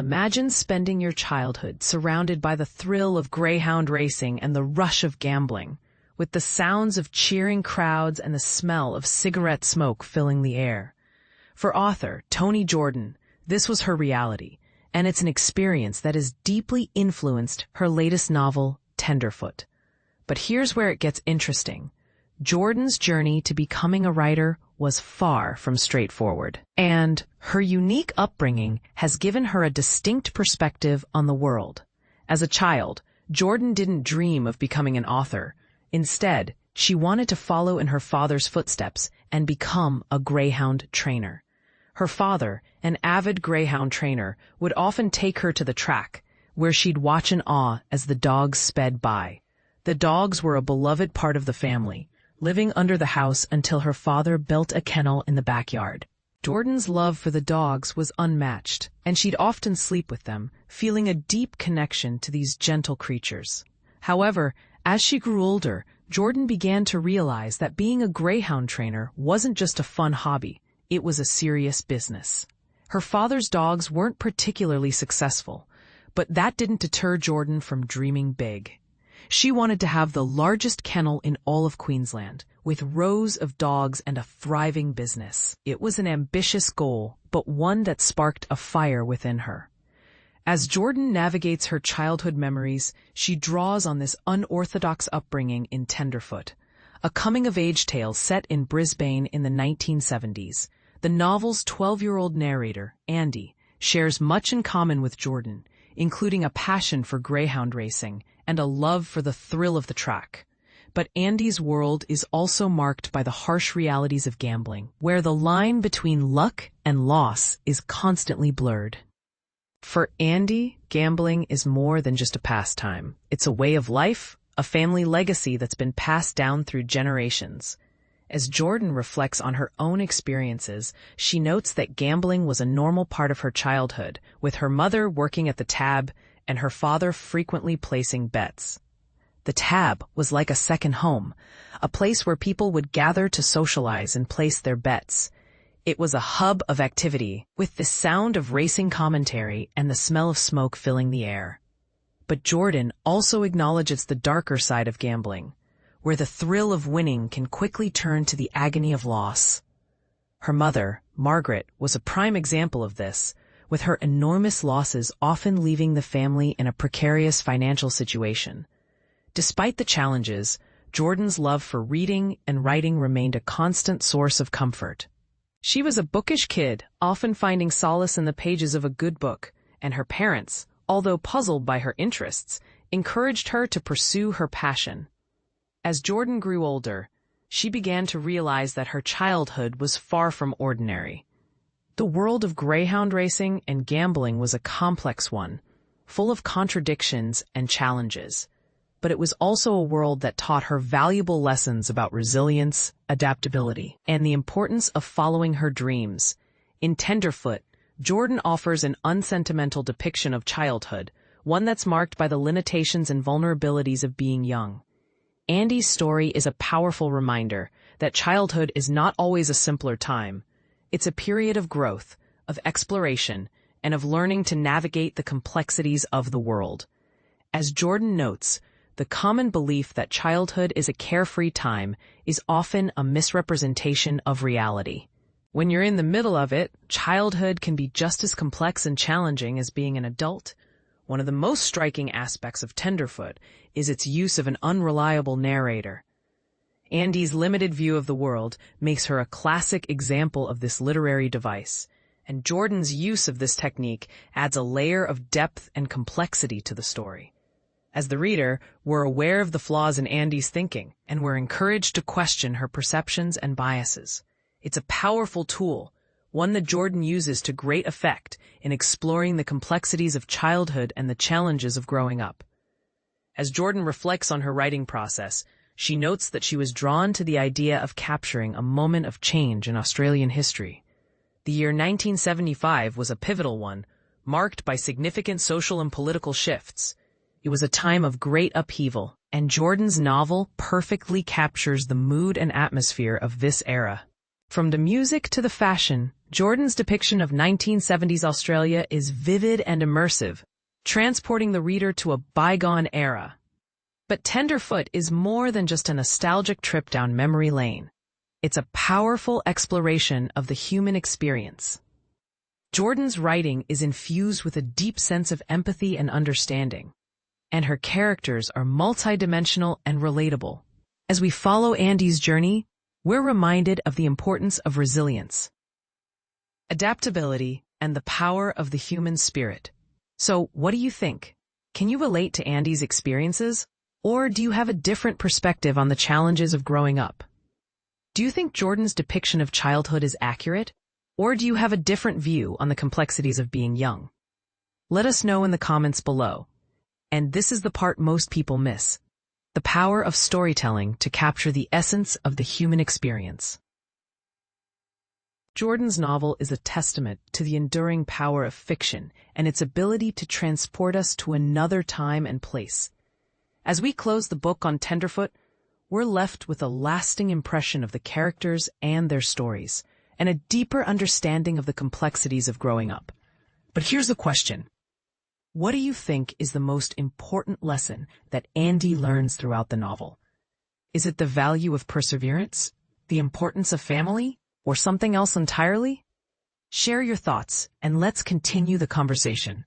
Imagine spending your childhood surrounded by the thrill of greyhound racing and the rush of gambling, with the sounds of cheering crowds and the smell of cigarette smoke filling the air. For author Toni Jordan, this was her reality, and it's an experience that has deeply influenced her latest novel, Tenderfoot. But here's where it gets interesting. Jordan's journey to becoming a writer was far from straightforward, and her unique upbringing has given her a distinct perspective on the world. As a child, Jordan didn't dream of becoming an author. Instead, she wanted to follow in her father's footsteps and become a greyhound trainer. Her father, an avid greyhound trainer, would often take her to the track, where she'd watch in awe as the dogs sped by. The dogs were a beloved part of the family, living under the house until her father built a kennel in the backyard. Jordan's love for the dogs was unmatched, and she'd often sleep with them, feeling a deep connection to these gentle creatures. However, as she grew older, Jordan began to realize that being a greyhound trainer wasn't just a fun hobby, it was a serious business. Her father's dogs weren't particularly successful, but that didn't deter Jordan from dreaming big. She wanted to have the largest kennel in all of Queensland, with rows of dogs and a thriving business. It was an ambitious goal, but one that sparked a fire within her. As Jordan navigates her childhood memories, she draws on this unorthodox upbringing in Tenderfoot, a coming-of-age tale set in Brisbane in the 1970s. The novel's 12-year-old narrator, Andy, shares much in common with Jordan, including a passion for greyhound racing and a love for the thrill of the track. But Andy's world is also marked by the harsh realities of gambling, where the line between luck and loss is constantly blurred. For Andy, gambling is more than just a pastime. It's a way of life, a family legacy that's been passed down through generations. As Jordan reflects on her own experiences, she notes that gambling was a normal part of her childhood, with her mother working at the tab and her father frequently placing bets. The tab was like a second home, a place where people would gather to socialize and place their bets. It was a hub of activity, with the sound of racing commentary and the smell of smoke filling the air. But Jordan also acknowledges the darker side of gambling, where the thrill of winning can quickly turn to the agony of loss. Her mother, Margaret, was a prime example of this, with her enormous losses often leaving the family in a precarious financial situation. Despite the challenges, Jordan's love for reading and writing remained a constant source of comfort. She was a bookish kid, often finding solace in the pages of a good book, and her parents, although puzzled by her interests, encouraged her to pursue her passion. As Jordan grew older, she began to realize that her childhood was far from ordinary. The world of greyhound racing and gambling was a complex one, full of contradictions and challenges. But it was also a world that taught her valuable lessons about resilience, adaptability, and the importance of following her dreams. In Tenderfoot, Jordan offers an unsentimental depiction of childhood, one that's marked by the limitations and vulnerabilities of being young. Andy's story is a powerful reminder that childhood is not always a simpler time. It's a period of growth, of exploration, and of learning to navigate the complexities of the world. As Jordan notes, the common belief that childhood is a carefree time is often a misrepresentation of reality. When you're in the middle of it, childhood can be just as complex and challenging as being an adult. One of the most striking aspects of Tenderfoot is its use of an unreliable narrator. Andy's limited view of the world makes her a classic example of this literary device, and Jordan's use of this technique adds a layer of depth and complexity to the story. As the reader, we're aware of the flaws in Andy's thinking, and we're encouraged to question her perceptions and biases. It's a powerful tool, one that Jordan uses to great effect in exploring the complexities of childhood and the challenges of growing up. As Jordan reflects on her writing process, she notes that she was drawn to the idea of capturing a moment of change in Australian history. The year 1975 was a pivotal one, marked by significant social and political shifts. It was a time of great upheaval, and Jordan's novel perfectly captures the mood and atmosphere of this era. From the music to the fashion, Jordan's depiction of 1970s Australia is vivid and immersive, transporting the reader to a bygone era. But Tenderfoot is more than just a nostalgic trip down memory lane. It's a powerful exploration of the human experience. Jordan's writing is infused with a deep sense of empathy and understanding, and her characters are multidimensional and relatable. As we follow Andy's journey, we're reminded of the importance of resilience, adaptability, and the power of the human spirit. So, what do you think? Can you relate to Andy's experiences? Or do you have a different perspective on the challenges of growing up? Do you think Jordan's depiction of childhood is accurate? Or do you have a different view on the complexities of being young? Let us know in the comments below. And this is the part most people miss: the power of storytelling to capture the essence of the human experience. Jordan's novel is a testament to the enduring power of fiction and its ability to transport us to another time and place. As we close the book on Tenderfoot, we're left with a lasting impression of the characters and their stories, and a deeper understanding of the complexities of growing up. But here's the question. What do you think is the most important lesson that Andy learns throughout the novel? Is it the value of perseverance, the importance of family, or something else entirely? Share your thoughts, and let's continue the conversation.